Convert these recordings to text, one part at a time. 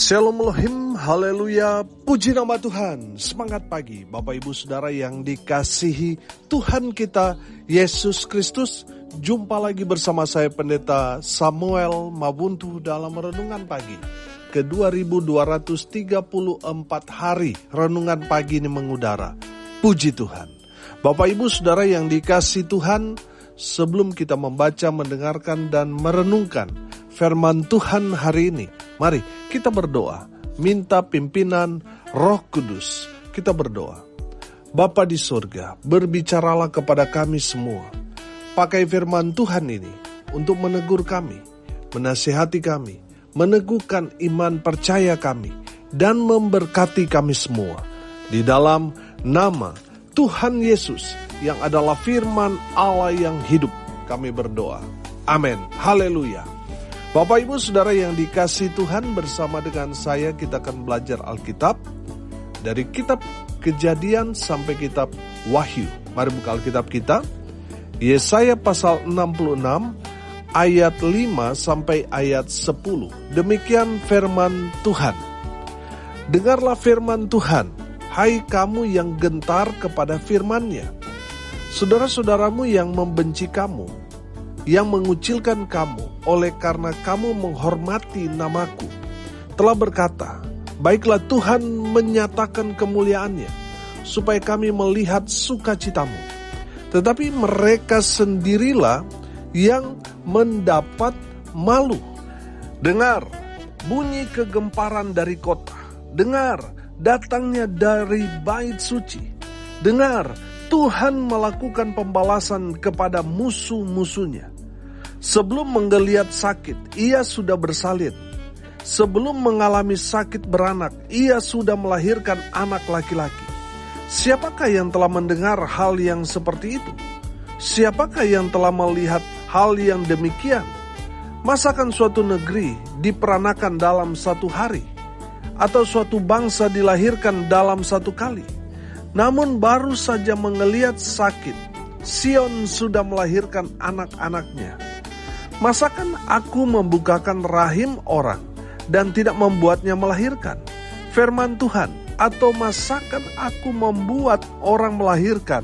Shalom Elohim, haleluya, puji nama Tuhan. Semangat pagi Bapak Ibu Saudara yang dikasihi Tuhan kita Yesus Kristus. Jumpa lagi bersama saya Pendeta Samuel Mabuntu dalam Renungan Pagi ke 2234 hari Renungan Pagi ini mengudara. Puji Tuhan. Bapak Ibu Saudara yang dikasihi Tuhan, sebelum kita membaca, mendengarkan dan merenungkan firman Tuhan hari ini, mari kita berdoa, minta pimpinan Roh Kudus. Kita berdoa. Bapa di surga, berbicaralah kepada kami semua. Pakai firman Tuhan ini untuk menegur kami, menasihati kami, meneguhkan iman percaya kami, dan memberkati kami semua. Di dalam nama Tuhan Yesus yang adalah firman Allah yang hidup, kami berdoa. Amin. Haleluya. Bapak Ibu Saudara yang dikasihi Tuhan, bersama dengan saya kita akan belajar Alkitab dari kitab Kejadian sampai kitab Wahyu. Mari buka Alkitab kita. Yesaya pasal 66 ayat 5 sampai ayat 10. Demikian firman Tuhan. Dengarlah firman Tuhan, hai kamu yang gentar kepada firman-Nya. Saudara-saudaramu yang membenci kamu, yang mengucilkan kamu, oleh karena kamu menghormati namaku, telah berkata, baiklah Tuhan menyatakan kemuliaan-Nya, supaya kami melihat sukacitamu. Tetapi mereka sendirilah yang mendapat malu. Dengar bunyi kegemparan dari kota. Dengar datangnya dari bait suci. Dengar Tuhan melakukan pembalasan kepada musuh-musuhnya. Sebelum menggeliat sakit, ia sudah bersalin. Sebelum mengalami sakit beranak, ia sudah melahirkan anak laki-laki. Siapakah yang telah mendengar hal yang seperti itu? Siapakah yang telah melihat hal yang demikian? Masakan suatu negeri diperanakan dalam satu hari? Atau suatu bangsa dilahirkan dalam satu kali? Namun baru saja menggeliat sakit, Sion sudah melahirkan anak-anaknya. Masakan aku membukakan rahim orang dan tidak membuatnya melahirkan? Firman Tuhan. Atau masakan aku membuat orang melahirkan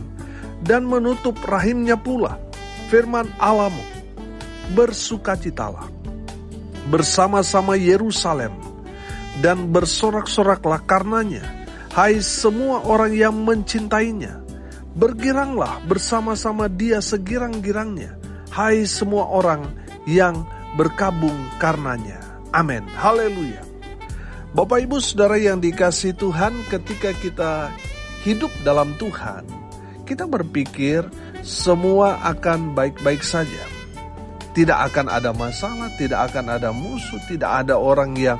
dan menutup rahimnya pula? Firman Allahmu. Bersukacitalah bersama-sama Yerusalem dan bersorak-soraklah karenanya, hai semua orang yang mencintainya. Bergiranglah bersama-sama dia segirang-girangnya, hai semua orang yang berkabung karenanya. Amin. Haleluya. Bapak Ibu Saudara yang dikasihi Tuhan, ketika kita hidup dalam Tuhan, kita berpikir semua akan baik-baik saja. Tidak akan ada masalah, tidak akan ada musuh, tidak ada orang yang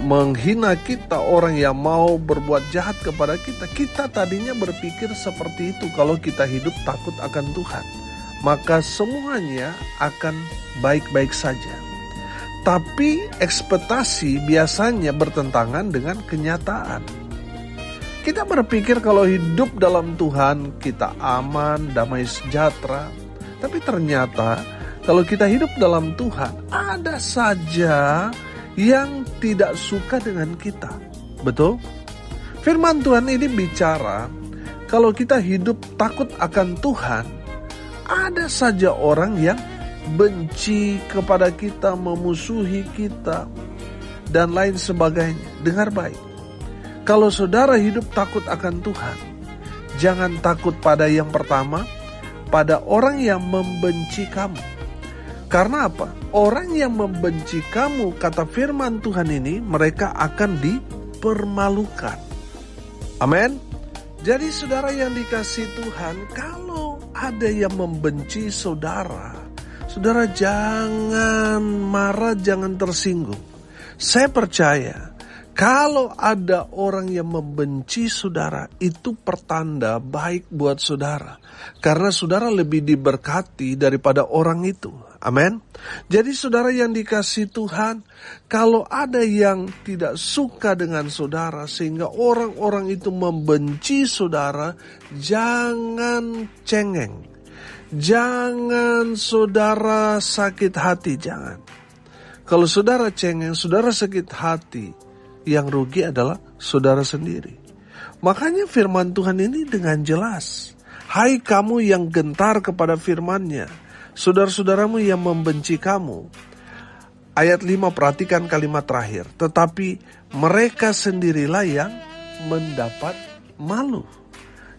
menghina kita, orang yang mau berbuat jahat kepada kita. Kita tadinya berpikir seperti itu. Kalau kita hidup takut akan Tuhan, maka semuanya akan baik-baik saja. Tapi ekspektasi biasanya bertentangan dengan kenyataan. Kita berpikir kalau hidup dalam Tuhan kita aman, damai sejahtera. Tapi ternyata kalau kita hidup dalam Tuhan, ada saja yang tidak suka dengan kita. Betul? Firman Tuhan ini bicara, kalau kita hidup takut akan Tuhan, ada saja orang yang benci kepada kita, memusuhi kita, dan lain sebagainya. Dengar baik. Kalau saudara hidup takut akan Tuhan, jangan takut pada yang pertama, pada orang yang membenci kamu. Karena apa? Orang yang membenci kamu, kata firman Tuhan ini, mereka akan dipermalukan. Amin. Jadi saudara yang dikasihi Tuhan, kalau ada yang membenci saudara, saudara jangan marah, jangan tersinggung. Saya percaya kalau ada orang yang membenci saudara, itu pertanda baik buat saudara. Karena saudara lebih diberkati daripada orang itu. Amin. Jadi saudara yang dikasihi Tuhan, kalau ada yang tidak suka dengan saudara sehingga orang-orang itu membenci saudara, jangan cengeng. Jangan saudara sakit hati, jangan. Kalau saudara cengeng, saudara sakit hati, yang rugi adalah saudara sendiri. Makanya firman Tuhan ini dengan jelas. Hai kamu yang gentar kepada firman-Nya, saudara-saudaramu yang membenci kamu. Ayat 5, perhatikan kalimat terakhir. Tetapi mereka sendirilah yang mendapat malu.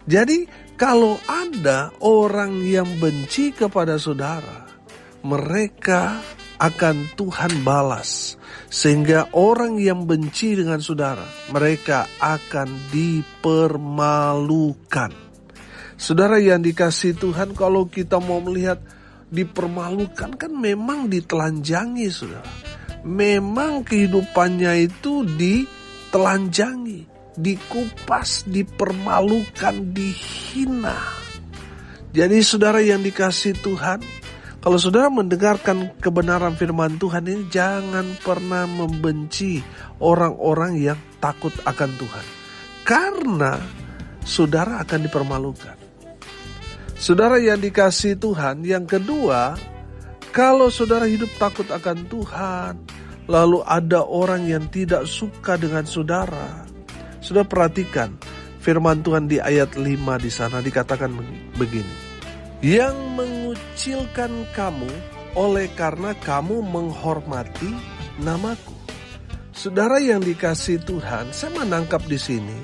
Jadi kalau ada orang yang benci kepada saudara, mereka akan Tuhan balas. Sehingga orang yang benci dengan saudara, mereka akan dipermalukan. Saudara yang dikasihi Tuhan, kalau kita mau melihat dipermalukan, kan memang ditelanjangi, saudara. Memang kehidupannya itu ditelanjangi, dikupas, dipermalukan, dihina. Jadi saudara yang dikasihi Tuhan, kalau saudara mendengarkan kebenaran firman Tuhan ini, jangan pernah membenci orang-orang yang takut akan Tuhan. Karena saudara akan dipermalukan. Saudara yang dikasihi Tuhan, yang kedua, kalau saudara hidup takut akan Tuhan, lalu ada orang yang tidak suka dengan saudara. Saudara perhatikan firman Tuhan di ayat 5 di sana dikatakan begini. Yang mengucilkan kamu oleh karena kamu menghormati namaku. Saudara yang dikasihi Tuhan, saya menangkap di sini,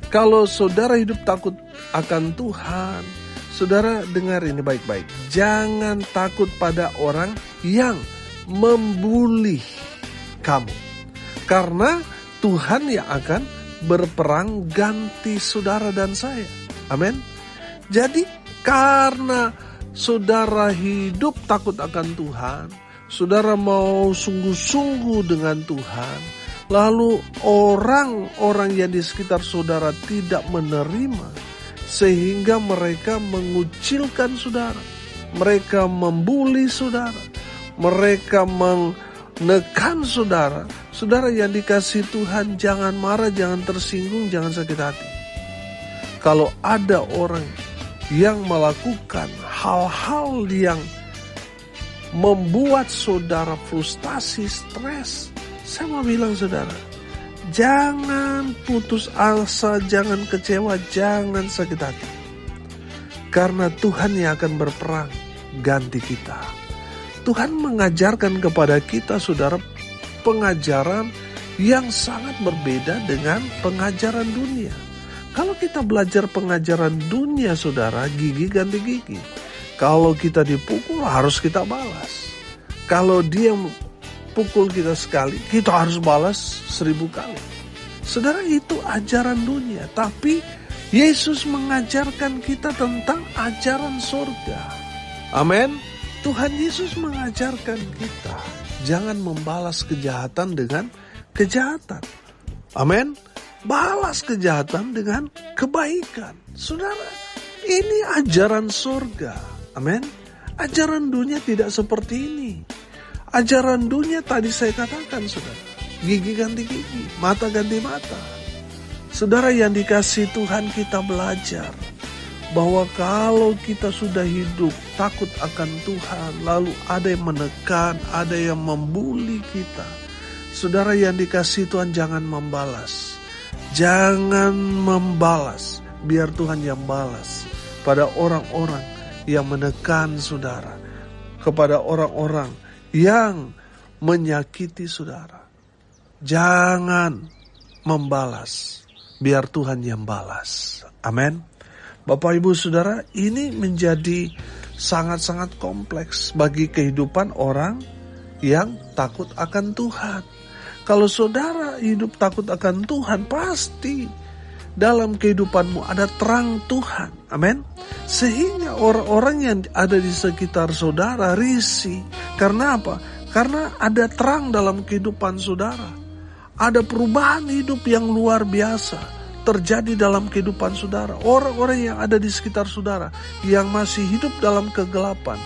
kalau saudara hidup takut akan Tuhan, saudara dengar ini baik-baik. Jangan takut pada orang yang membuli kamu. Karena Tuhan yang akan berperang ganti saudara dan saya. Amin. Jadi karena saudara hidup takut akan Tuhan, saudara mau sungguh-sungguh dengan Tuhan, lalu orang-orang yang di sekitar saudara tidak menerima, sehingga mereka mengucilkan saudara, mereka membuli saudara, mereka menekan saudara. Saudara yang dikasihi Tuhan, jangan marah, jangan tersinggung, jangan sakit hati. Kalau ada orang yang melakukan hal-hal yang membuat saudara frustasi, stres, saya mau bilang saudara, jangan putus asa, jangan kecewa, jangan sakit hati. Karena Tuhan yang akan berperang ganti kita. Tuhan mengajarkan kepada kita saudara pengajaran yang sangat berbeda dengan pengajaran dunia. Kalau kita belajar pengajaran dunia saudara, gigi ganti gigi. Kalau kita dipukul harus kita balas. Kalau dia pukul kita sekali, kita harus balas 1000 kali. Saudara, itu ajaran dunia. Tapi Yesus mengajarkan kita tentang ajaran surga. Amin. Tuhan Yesus mengajarkan kita jangan membalas kejahatan dengan kejahatan. Amin. Balas kejahatan dengan kebaikan. Saudara, ini ajaran surga. Amin. Ajaran dunia tidak seperti ini. Ajaran dunia tadi saya katakan saudara, gigi ganti gigi, mata ganti mata. Saudara yang dikasihi Tuhan, kita belajar bahwa kalau kita sudah hidup takut akan Tuhan, lalu ada yang menekan, ada yang membuli kita. Saudara yang dikasihi Tuhan, jangan membalas. Jangan membalas, biar Tuhan yang balas pada orang-orang yang menekan saudara, kepada orang-orang yang menyakiti saudara. Jangan membalas, biar Tuhan yang balas. Amin. Bapak Ibu Saudara, ini menjadi sangat-sangat kompleks bagi kehidupan orang yang takut akan Tuhan. Kalau saudara hidup takut akan Tuhan, pasti dalam kehidupanmu ada terang Tuhan. Amin. Sehingga orang-orang yang ada di sekitar saudara risih. Karena apa? Karena ada terang dalam kehidupan saudara. Ada perubahan hidup yang luar biasa terjadi dalam kehidupan saudara. Orang-orang yang ada di sekitar saudara yang masih hidup dalam kegelapan,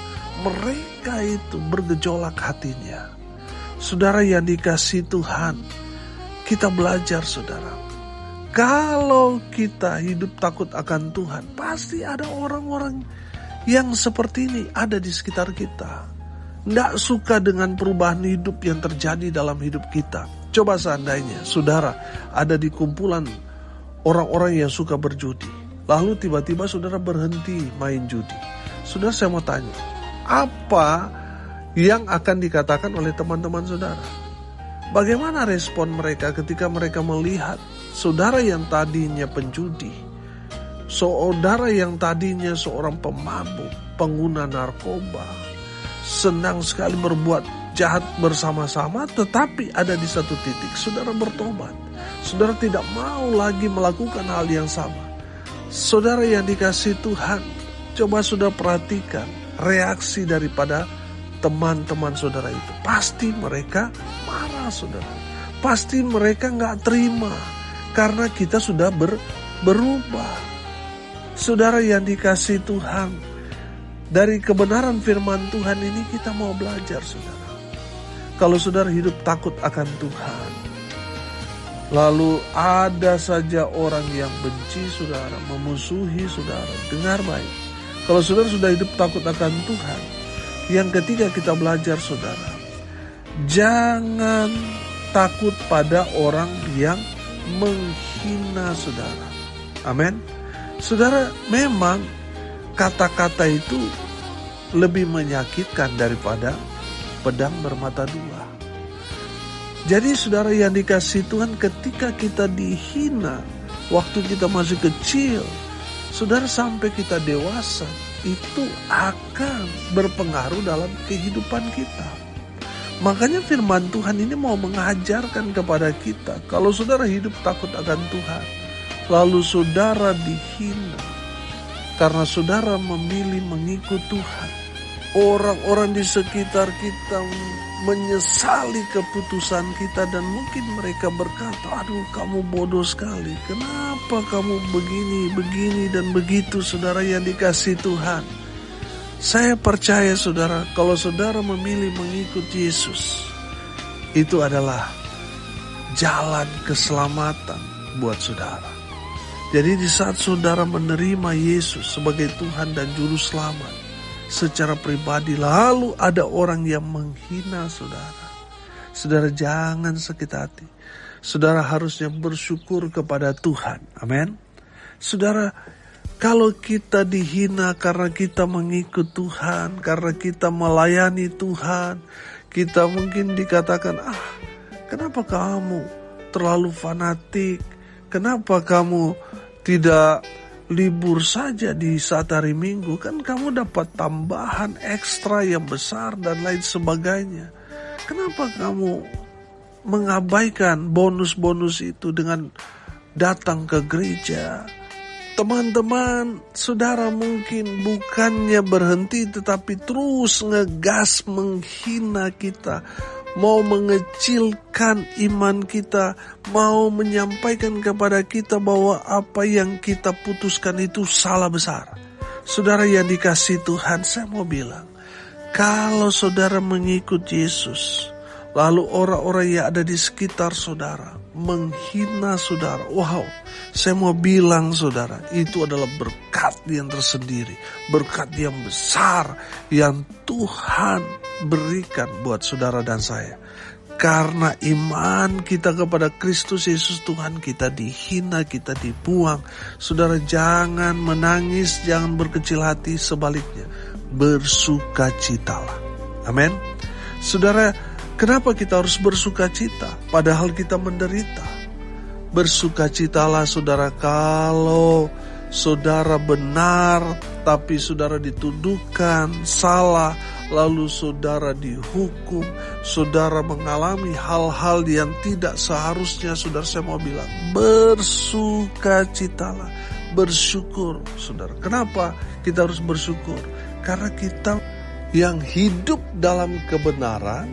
mereka itu bergejolak hatinya. Saudara yang dikasihi Tuhan, kita belajar saudara. Kalau kita hidup takut akan Tuhan, pasti ada orang-orang yang seperti ini ada di sekitar kita. tidak suka dengan perubahan hidup yang terjadi dalam hidup kita. Coba seandainya saudara ada di kumpulan orang-orang yang suka berjudi, lalu tiba-tiba saudara berhenti main judi. Saudara, saya mau tanya, apa yang akan dikatakan oleh teman-teman saudara? Bagaimana respon mereka ketika mereka melihat saudara yang tadinya penjudi, saudara yang tadinya seorang pemabuk, pengguna narkoba, senang sekali berbuat jahat bersama-sama, tetapi ada di satu titik saudara bertobat. Saudara tidak mau lagi melakukan hal yang sama. Saudara yang dikasihi Tuhan, coba saudara perhatikan reaksi daripada teman-teman saudara itu. Pasti mereka marah saudara. Pasti mereka gak terima karena kita sudah berubah. Saudara yang dikasihi Tuhan, dari kebenaran firman Tuhan ini kita mau belajar saudara. Kalau saudara hidup takut akan Tuhan, lalu ada saja orang yang benci saudara, memusuhi saudara, dengar baik. Kalau saudara sudah hidup takut akan Tuhan, yang ketiga kita belajar saudara, jangan takut pada orang yang menghina saudara. Amin. Saudara, memang kata-kata itu lebih menyakitkan daripada pedang bermata dua. Jadi saudara yang dikasihi Tuhan, ketika kita dihina waktu kita masih kecil, saudara sampai kita dewasa, itu akan berpengaruh dalam kehidupan kita. Makanya firman Tuhan ini mau mengajarkan kepada kita, kalau saudara hidup takut akan Tuhan, lalu saudara dihina karena saudara memilih mengikut Tuhan, orang-orang di sekitar kita menyesali keputusan kita dan mungkin mereka berkata, aduh kamu bodoh sekali, kenapa kamu begini dan begitu. Saudara yang dikasihi Tuhan, saya percaya saudara, kalau saudara memilih mengikut Yesus, itu adalah jalan keselamatan buat saudara. Jadi di saat saudara menerima Yesus sebagai Tuhan dan Juru Selamat secara pribadi, lalu ada orang yang menghina saudara, saudara jangan sakit hati. Saudara harusnya bersyukur kepada Tuhan. Amin. Saudara, kalau kita dihina karena kita mengikut Tuhan, karena kita melayani Tuhan, kita mungkin dikatakan, kenapa kamu terlalu fanatik? Kenapa kamu tidak libur saja di saat hari Minggu? Kan kamu dapat tambahan ekstra yang besar dan lain sebagainya. Kenapa kamu mengabaikan bonus-bonus itu dengan datang ke gereja? Teman-teman, saudara mungkin bukannya berhenti tetapi terus ngegas menghina kita, mau mengecilkan iman kita, mau menyampaikan kepada kita bahwa apa yang kita putuskan itu salah besar. Saudara yang dikasihi Tuhan, saya mau bilang, kalau saudara mengikut Yesus, lalu orang-orang yang ada di sekitar saudara menghina saudara, wow, saya mau bilang saudara, itu adalah berkat yang tersendiri, berkat yang besar yang Tuhan berikan buat saudara dan saya. Karena iman kita kepada Kristus Yesus Tuhan, kita dihina, kita dibuang. Saudara jangan menangis, jangan berkecil hati, sebaliknya bersukacitalah. Amin. Saudara, kenapa kita harus bersukacita padahal kita menderita? Bersukacitalah saudara kalau saudara benar tapi saudara dituduhkan salah, lalu saudara dihukum, saudara mengalami hal-hal yang tidak seharusnya. Saudara, saya mau bilang, bersukacitalah, bersyukur saudara. Kenapa kita harus bersyukur? Karena kita yang hidup dalam kebenaran,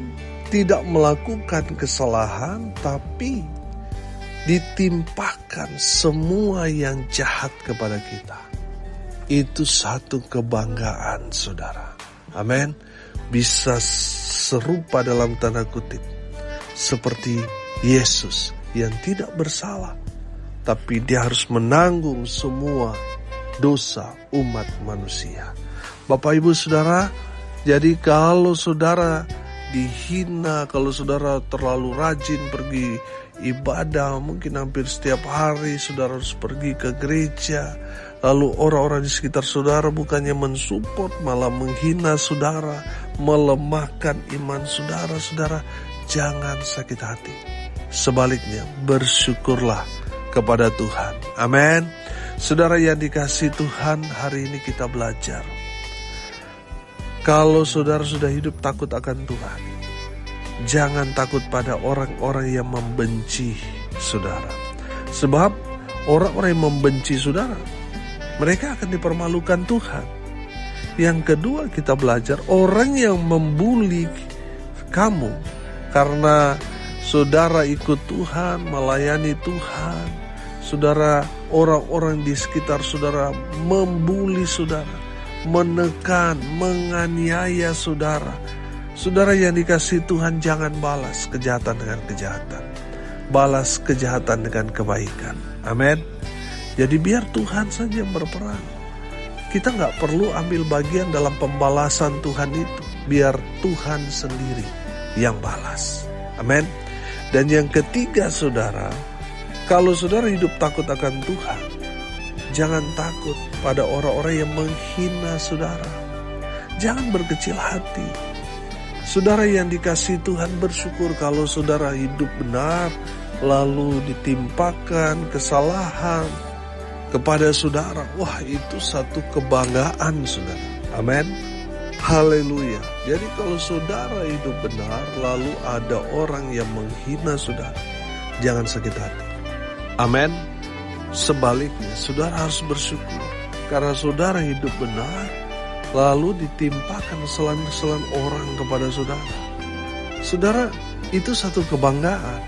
tidak melakukan kesalahan, tapi ditimpakan semua yang jahat kepada kita. Itu satu kebanggaan saudara. Amin. Bisa serupa dalam tanda kutip seperti Yesus yang tidak bersalah, tapi dia harus menanggung semua dosa umat manusia. Bapak Ibu Saudara, Jadi kalau saudara dihina, kalau saudara terlalu rajin pergi ibadah, mungkin hampir setiap hari saudara harus pergi ke gereja, lalu orang-orang di sekitar saudara bukannya mensupport, malah menghina saudara, melemahkan iman saudara, saudara jangan sakit hati. Sebaliknya, bersyukurlah kepada Tuhan. Amin. Saudara yang dikasihi Tuhan, hari ini kita belajar. Kalau saudara sudah hidup takut akan Tuhan, jangan takut pada orang-orang yang membenci saudara. Sebab orang-orang yang membenci saudara, mereka akan dipermalukan Tuhan. Yang kedua, kita belajar orang yang membuli kamu karena saudara ikut Tuhan, melayani Tuhan. Saudara, orang-orang di sekitar saudara membuli saudara, menekan, menganiaya saudara. Saudara yang dikasihi Tuhan, jangan balas kejahatan dengan kejahatan. Balas kejahatan dengan kebaikan. Amin. Jadi biar Tuhan saja yang berperang. Kita gak perlu ambil bagian dalam pembalasan Tuhan itu. Biar Tuhan sendiri yang balas. Amin. Dan yang ketiga saudara, kalau saudara hidup takut akan Tuhan, jangan takut pada orang-orang yang menghina saudara. Jangan berkecil hati. Saudara yang dikasihi Tuhan, bersyukur kalau saudara hidup benar, lalu ditimpakan kesalahan kepada saudara. Wah, itu satu kebanggaan saudara. Amin. Haleluya. Jadi kalau saudara hidup benar, lalu ada orang yang menghina saudara, jangan sakit hati. Amin. Sebaliknya, saudara harus bersyukur karena saudara hidup benar, lalu ditimpakan kesalahan-kesalahan orang kepada saudara. Saudara, itu satu kebanggaan.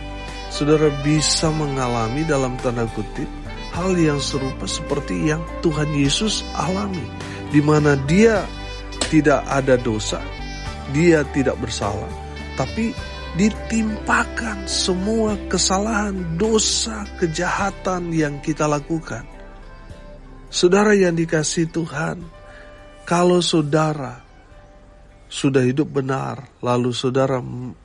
Saudara bisa mengalami dalam tanda kutip hal yang serupa seperti yang Tuhan Yesus alami, di mana dia tidak ada dosa, dia tidak bersalah, tapi ditimpakan semua kesalahan, dosa, kejahatan yang kita lakukan. Saudara yang dikasihi Tuhan, kalau saudara sudah hidup benar, lalu saudara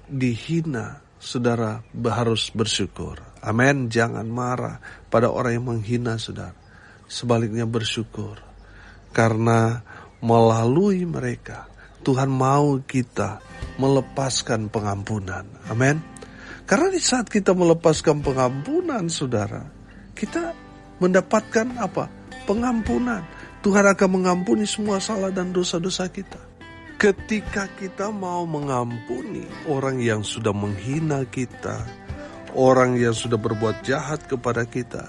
dihina, saudara harus bersyukur. Amin. Jangan marah pada orang yang menghina saudara. Sebaliknya bersyukur. Karena melalui mereka, Tuhan mau kita melepaskan pengampunan. Amin. Karena di saat kita melepaskan pengampunan, saudara, kita mendapatkan apa? Pengampunan. Tuhan akan mengampuni semua salah dan dosa-dosa kita. Ketika kita mau mengampuni orang yang sudah menghina kita, orang yang sudah berbuat jahat kepada kita,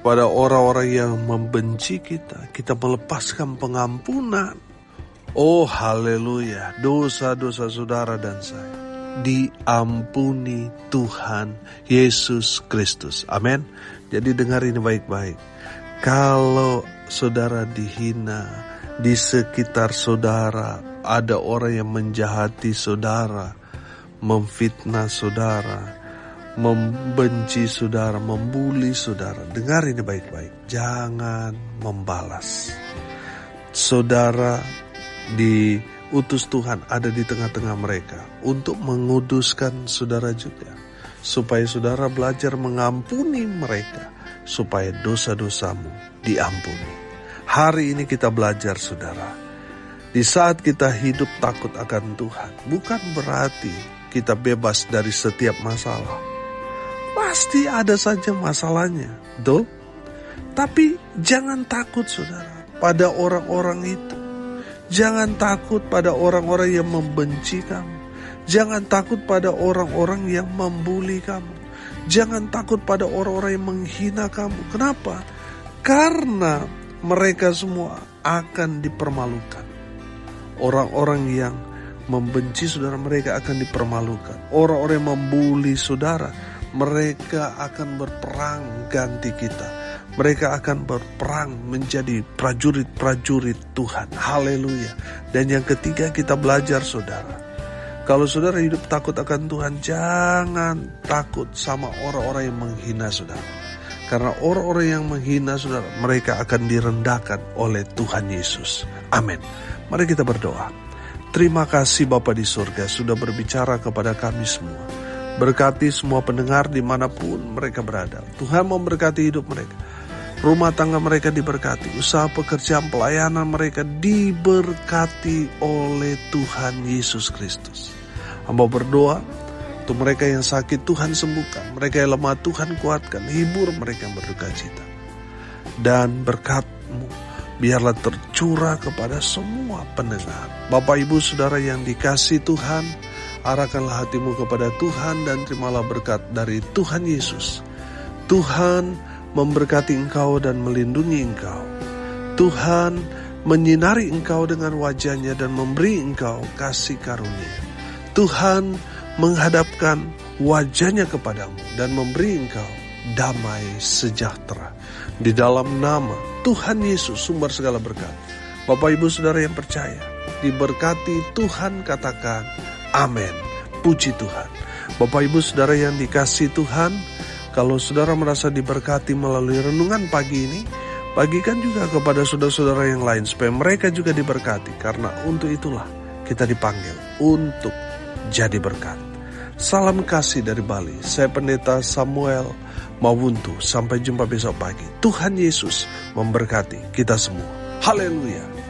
pada orang-orang yang membenci kita, kita melepaskan pengampunan. Oh haleluya, dosa-dosa saudara dan saya diampuni Tuhan Yesus Kristus. Amin. Jadi dengar ini baik-baik. Kalau saudara dihina, di sekitar saudara ada orang yang menjahati saudara, memfitnah saudara, membenci saudara, membuli saudara, dengar ini baik-baik. Jangan membalas. Saudara diutus Tuhan ada di tengah-tengah mereka untuk menguduskan saudara juga, supaya saudara belajar mengampuni mereka, supaya dosa-dosamu diampuni. Hari ini kita belajar saudara, di saat kita hidup takut akan Tuhan, bukan berarti kita bebas dari setiap masalah. Pasti ada saja masalahnya, betul? Tapi jangan takut saudara pada orang-orang itu. Jangan takut pada orang-orang yang membenci kamu. Jangan takut pada orang-orang yang membuli kamu. Jangan takut pada orang-orang yang menghina kamu. Kenapa? Karena mereka semua akan dipermalukan. Orang-orang yang membenci saudara, mereka akan dipermalukan. Orang-orang yang membuli saudara, mereka akan berperang ganti kita. Mereka akan berperang menjadi prajurit-prajurit Tuhan. Haleluya. Dan yang ketiga kita belajar saudara. Kalau saudara hidup takut akan Tuhan, jangan takut sama orang-orang yang menghina saudara. Karena orang-orang yang menghina saudara, mereka akan direndahkan oleh Tuhan Yesus. Amin. Mari kita berdoa. Terima kasih Bapa di surga sudah berbicara kepada kami semua. Berkati semua pendengar dimanapun mereka berada. Tuhan memberkati hidup mereka. Rumah tangga mereka diberkati. Usaha pekerjaan pelayanan mereka diberkati oleh Tuhan Yesus Kristus. Hamba berdoa untuk mereka yang sakit Tuhan sembuhkan. Mereka yang lemah Tuhan kuatkan. Hibur mereka yang berduka cita. Dan berkat-Mu biarlah tercurah kepada semua pendengar. Bapak Ibu Saudara yang dikasihi Tuhan, arahkanlah hatimu kepada Tuhan dan terimalah berkat dari Tuhan Yesus. Tuhan memberkati engkau dan melindungi engkau. Tuhan menyinari engkau dengan wajah-Nya dan memberi engkau kasih karunia. Tuhan menghadapkan wajah-Nya kepadamu dan memberi engkau damai sejahtera. Di dalam nama Tuhan Yesus sumber segala berkat. Bapak Ibu Saudara yang percaya, diberkati Tuhan, katakan amin. Puji Tuhan. Bapak Ibu Saudara yang dikasihi Tuhan, kalau saudara merasa diberkati melalui renungan pagi ini, bagikan juga kepada saudara-saudara yang lain supaya mereka juga diberkati. Karena untuk itulah kita dipanggil untuk jadi berkat. Salam kasih dari Bali. Saya Pendeta Samuel Mawuntu. Sampai jumpa besok pagi. Tuhan Yesus memberkati kita semua. Haleluya.